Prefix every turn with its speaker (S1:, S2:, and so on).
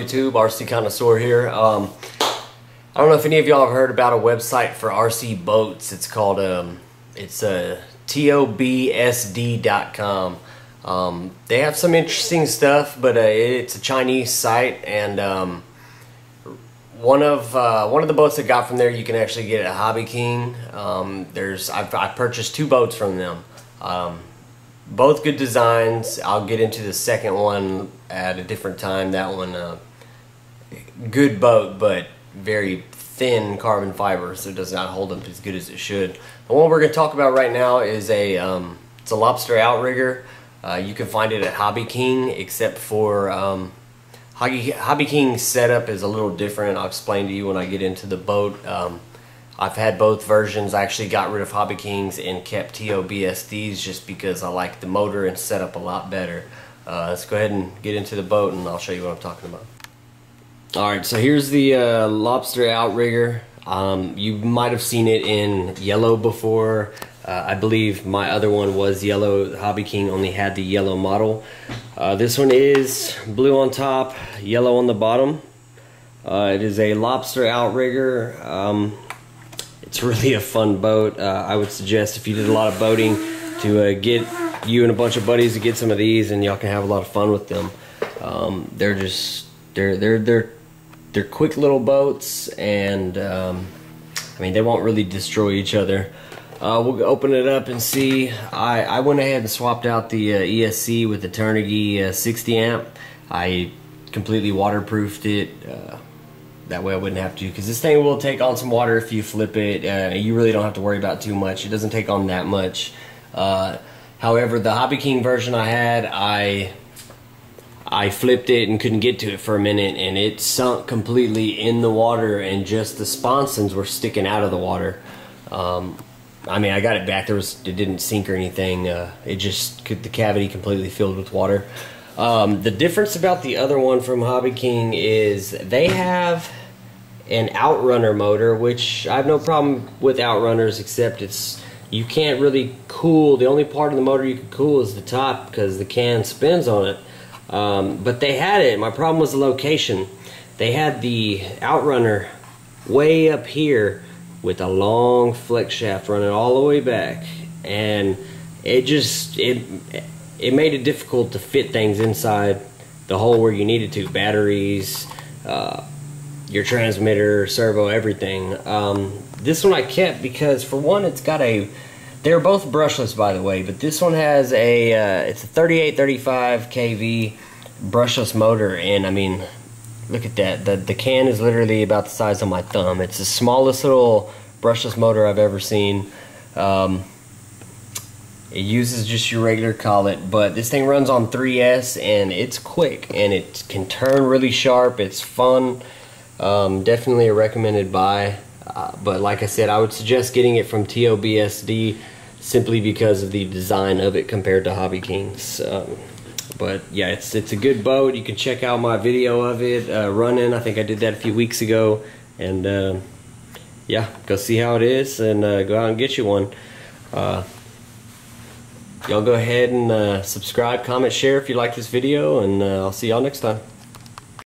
S1: YouTube? RC Connoisseur here. I don't know if any of y'all have heard about a website for RC boats. It's called tobsd.com. They have some interesting stuff, but it's a Chinese site, and one of the boats I got from there you can actually get at Hobby King. I purchased 2 boats from them. Both good designs. I'll get into the second one at a different time. That one, good boat, but very thin carbon fiber, so it does not hold up as good as it should. The one we're going to talk about right now is it's a Lobster Outrigger. You can find it at Hobby King, except for Hobby King's setup is a little different. I'll explain to you when I get into the boat. I've had both versions. I actually got rid of Hobby Kings and kept TOBSDs just because I like the motor and setup a lot better. Let's go ahead and get into the boat and I'll show you what I'm talking about. Alright, so here's the Lobster Outrigger. You might have seen it in yellow before. I believe my other one was yellow. Hobby King only had the yellow model. This one is blue on top, yellow on the bottom. It is a Lobster Outrigger. It's really a fun boat. I would suggest if you did a lot of boating to get you and a bunch of buddies to get some of these, and y'all can have a lot of fun with them. They're quick little boats, and I mean, they won't really destroy each other. We'll open it up and see. I went ahead and swapped out the ESC with the Turnigy 60 amp. I completely waterproofed it. That way I wouldn't have to, because this thing will take on some water if you flip it. You really don't have to worry about too much. It doesn't take on that much. However, the Hobby King version I had, I flipped it and couldn't get to it for a minute, and it sunk completely in the water, and just the sponsons were sticking out of the water. I mean, I got it back. It didn't sink or anything. It just the cavity completely filled with water. The difference about the other one from Hobby King is they have an outrunner motor, which I have no problem with outrunners, except you can't really cool. The only part of the motor you can cool is the top, because the can spins on it. But they had it. My problem was the location. They had the outrunner way up here with a long flex shaft running all the way back, and it made it difficult to fit things inside the hole where you needed to. Batteries, your transmitter, servo, everything. This one I kept because, for one, it's got they're both brushless, by the way, but this one has it's a 3835 kV brushless motor, and I mean, look at that. The can is literally about the size of my thumb. It's the smallest little brushless motor I've ever seen. It uses just your regular collet, but this thing runs on 3S, and it's quick, and it can turn really sharp. It's fun. Definitely a recommended buy. But like I said, I would suggest getting it from TOBSD simply because of the design of it compared to Hobby King's. But yeah, it's a good boat. You can check out my video of it running. I think I did that a few weeks ago, and yeah, go see how it is, and go out and get you one. Y'all go ahead and subscribe, comment, share if you like this video, and I'll see y'all next time.